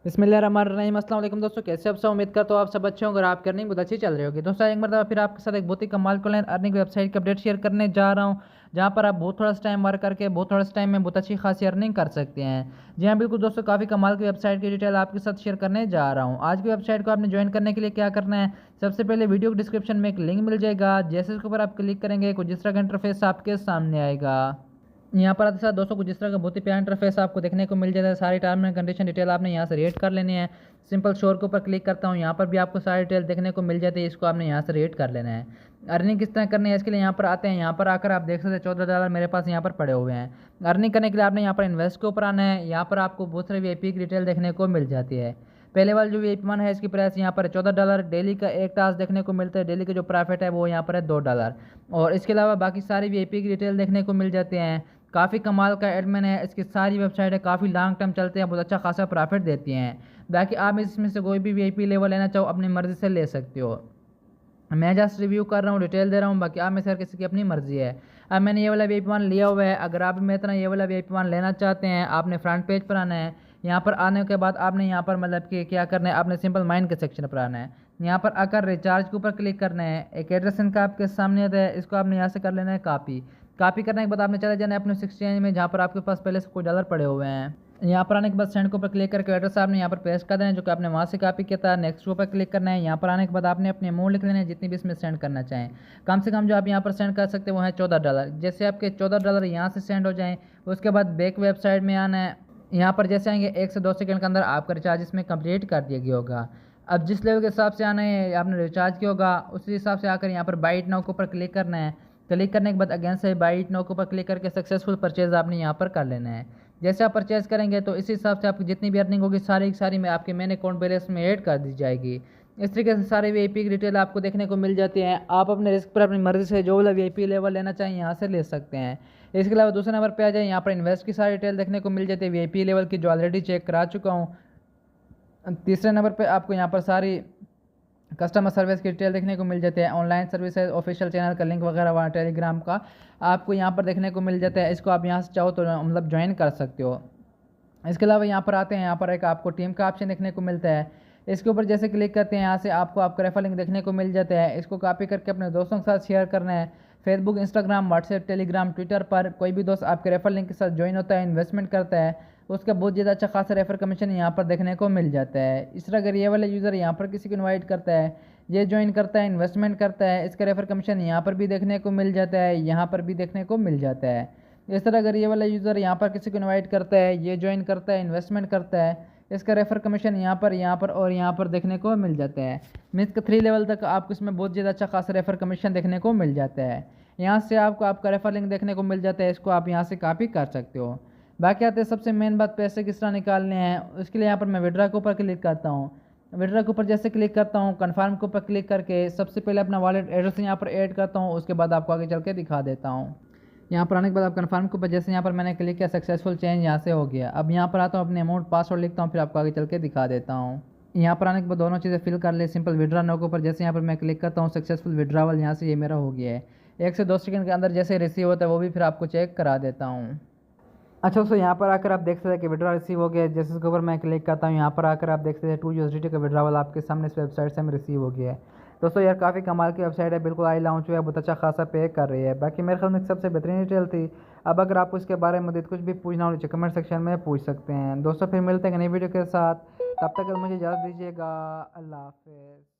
बिस्मिल्लाहिर्रहमानिर्रहीम। अस्सलाम वालेकुम दोस्तों, कैसे आप सब? उम्मीद करता हूँ आप सब अच्छे होंगे और आपकी अर्निंग बहुत अच्छी चल रही होगी। दोस्तों एक मरतबा फिर आपके साथ एक बहुत ही कमाल ऑनलाइन अर्निंग वेबसाइट की अपडेट शेयर करने जा रहा हूँ, जहाँ पर आप बहुत थोड़ा सा टाइम वर्क करके बहुत थोड़ा सा टाइम में बहुत अच्छी खासी अर्निंग कर सकते हैं। जी हाँ बिल्कुल दोस्तों, काफ़ी कमाल की वेबसाइट की डिटेल आपके साथ शेयर करने जा रहा हूँ। आज की वेबसाइट को आपने ज्वाइन करने के लिए क्या करना है, सबसे पहले वीडियो के डिस्क्रिप्शन में एक लिंक मिल जाएगा। जैसे इसके ऊपर आप क्लिक करेंगे कुछ इस तरह का इंटरफेस आपके सामने आएगा। यहाँ पर आते साथ दोस्तों कुछ इस तरह का बहुत ही प्यारा इंटरफेस आपको देखने को मिल जाता है। सारी टर्म एंड कंडीशन डिटेल आपने यहाँ से रेट कर लेनी है। सिंपल शोर के ऊपर क्लिक करता हूँ, यहाँ पर भी आपको सारी डिटेल देखने को मिल जाती है। इसको आपने यहाँ से रेट कर लेना है। अर्निंग किस तरह करनी है इसके लिए यहाँ पर आते हैं। यहाँ पर आकर आप देख सकते हैं $14 मेरे पास यहाँ पर पड़े हुए हैं। अर्निंग करने के लिए आपने यहाँ पर इन्वेस्ट के ऊपर आना है। यहाँ पर आपको बहुत सारी वीआईपी की डिटेल देखने को मिल जाती है। पहले वाली जो वीआईपी वन है इसकी प्राइस यहाँ पर $14। डेली का एक टास्क देखने को मिलता है। डेली का जो प्रॉफिट है वो यहाँ पर है $2। और इसके अलावा बाकी सारी वीआईपी की डिटेल देखने को मिल जाते हैं। काफ़ी कमाल का एडमिन है, इसकी सारी वेबसाइट है, काफ़ी लॉन्ग टर्म चलते हैं, बहुत अच्छा खासा प्रॉफिट देती हैं। बाकी आप इसमें से कोई भी वीआईपी लेवल लेना चाहो अपनी मर्ज़ी से ले सकते हो। मैं जस्ट रिव्यू कर रहा हूँ, डिटेल दे रहा हूँ, बाकी आप में से हर किसी की अपनी मर्जी है। अब मैंने ये वाला वीआईपी वन लिया हुआ है। अगर आप भी मेरी तरह ये वाला वीआईपी वन लेना चाहते हैं, आपने फ्रंट पेज पर आना है। यहाँ पर आने के बाद आपने यहाँ पर मतलब कि क्या करना है, आपने सिंपल माइंड के सेक्शन पर आना है। यहाँ पर आकर रिचार्ज के ऊपर क्लिक करना है। एक एड्रेस इनका आपके सामने आता है, इसको आपने यहाँ से कर लेना है कॉपी करने के बाद आपने चले जाना है अपने एक्सचेंज में, जहाँ पर आपके पास पहले से कुछ डॉलर पड़े हुए हैं। यहाँ पर आने के बाद सेंड के ऊपर क्लिक करके एड्रेस आपने यहाँ पर पेस्ट कर देना है जो कि आपने वहाँ से कॉपी किया था। नेक्स्ट के ऊपर क्लिक करना है। यहाँ पर आने के बाद आपने अपने अमाउंट लिख लेना है जितनी भी इसमें सेंड करना चाहें। कम से कम जो आप यहाँ पर सेंड कर सकते हैं वो है $14। जैसे आपके $14 यहाँ से सेंड हो जाएँ, उसके बाद बैक वेबसाइट में आना है। यहाँ पर जैसे आएंगे 1 से 2 सेकंड के अंदर आपका रिचार्ज इसमें कंप्लीट कर दिया गया होगा। अब जिस लेवल के हिसाब से आना है आपने रिचार्ज किया होगा, उसी हिसाब से आकर यहाँ पर बाइट नाउ के ऊपर क्लिक करना है। क्लिक करने के बाद अगेन से बाइट नाउ के ऊपर क्लिक करके सक्सेसफुल परचेज आपने यहाँ पर कर लेना है। जैसे आप परचेज करेंगे तो इसी हिसाब से आपकी जितनी भी अर्निंग होगी सारी की सारी में आपके मेन अकाउंट बैलेंस में ऐड कर दी जाएगी। इस तरीके से सारे वीआईपी की डिटेल आपको देखने को मिल जाती है। आप अपने रिस्क पर अपनी मर्जी से जो वाला वीआईपी लेवल लेना चाहें यहाँ से ले सकते हैं। इसके अलावा दूसरे नंबर पे आ जाए, यहाँ पर इन्वेस्ट की सारी डिटेल देखने को मिल जाती है वीआईपी लेवल की, जो ऑलरेडी चेक करा चुका हूँ। तीसरे नंबर पर आपको यहाँ पर सारी कस्टमर सर्विस की डिटेल देखने को मिल जाती है। ऑनलाइन सर्विसेज ऑफिशियल चैनल का लिंक वगैरह वहाँ टेलीग्राम का आपको यहाँ पर देखने को मिल जाता है। इसको आप यहाँ से चाहो तो मतलब ज्वाइन कर सकते हो। इसके अलावा यहाँ पर आते हैं, यहाँ पर एक आपको टीम का ऑप्शन देखने को मिलता है। इसके ऊपर जैसे क्लिक करते हैं यहाँ से आपको आपका रेफर लिंक देखने को मिल जाता है। इसको कॉपी करके अपने दोस्तों के साथ शेयर करना है। Facebook, Instagram, WhatsApp, Telegram, Twitter पर कोई भी दोस्त आपके रेफर लिंक के साथ ज्वाइन होता है, इन्वेस्टमेंट करता है, उसका बहुत ज़्यादा अच्छा खासा रेफर कमीशन यहाँ पर देखने को मिल जाता है। इस तरह अगर ये वाला यूज़र यहाँ पर किसी को इन्वाइट करता है, ये ज्वाइन करता है, इन्वेस्टमेंट करता है, इसका रेफर कमीशन यहाँ पर भी देखने को मिल जाता है, यहाँ पर भी देखने को मिल जाता है। इस तरह अगर ये वाला यूज़र यहाँ पर किसी को इनवाइट करता है, ये ज्वाइन करता है, इन्वेस्टमेंट करता है, इसका रेफर कमीशन यहाँ पर और यहाँ पर देखने को मिल जाता है। मीन्स का 3 लेवल तक आपको इसमें बहुत ज़्यादा अच्छा खासा रेफर कमीशन देखने को मिल जाता है। यहाँ से आपको आपका रेफर लिंक देखने को मिल जाता है, इसको आप यहाँ से कॉपी कर सकते हो। बाकी आते हैं सबसे मेन बात, पैसे किस तरह निकालने हैं। उसके लिए यहाँ पर मैं विड्रा के ऊपर क्लिक करता हूँ। विड्रा के ऊपर जैसे क्लिक करता हूँ, कन्फर्म के ऊपर क्लिक करके सबसे पहले अपना वॉलेट एड्रेस यहाँ पर ऐड करता हूँ, उसके बाद आपको आगे चल के दिखा देता हूँ। यहाँ पर आने के बाद आप कन्फर्म के ऊपर जैसे यहाँ पर मैंने क्लिक किया, सक्सेसफुल चेंज यहाँ से हो गया। अब यहाँ पर आता हूँ, अपने अमाउंट पासवर्ड लिखता हूँ, फिर आपको आगे चल के दिखा देता हूँ। यहाँ पर आने के बाद दोनों चीज़ें फिल कर ले। सिंपल विड्रा नो के ऊपर जैसे यहाँ पर मैं क्लिक करता हूँ, सक्सेसफुल विड्रावल यहाँ से ये मेरा हो गया है। 1 से 2 सेकंड के अंदर जैसे रिसीव होता है वो भी फिर आपको चेक करा देता हूँ। अच्छा दोस्तों, यहाँ पर आकर आप देख सकते हैं कि विड्रा रिसीव हो गया। जैसे इसके ऊपर मैं क्लिक करता हूँ, यहाँ पर आकर आप देख सकते हैं 2 USDT का विड्रावल आपके सामने इस वेबसाइट से हमें रिसीव हो गया है। दोस्तों यार काफ़ी कमाल की वेबसाइट है, बिल्कुल आई लॉन्च हुआ है, बहुत अच्छा खासा पे कर रही है। बाकी मेरे ख्याल में सबसे बेहतरीन डिटेल थी। अब अगर आपको इसके बारे में कुछ भी पूछना हो नीचे कमेंट सेक्शन में पूछ सकते हैं। दोस्तों फिर मिलते हैं नई वीडियो के साथ, तब तक मुझे इजाज़त दीजिएगा। अल्लाह हाफिज़।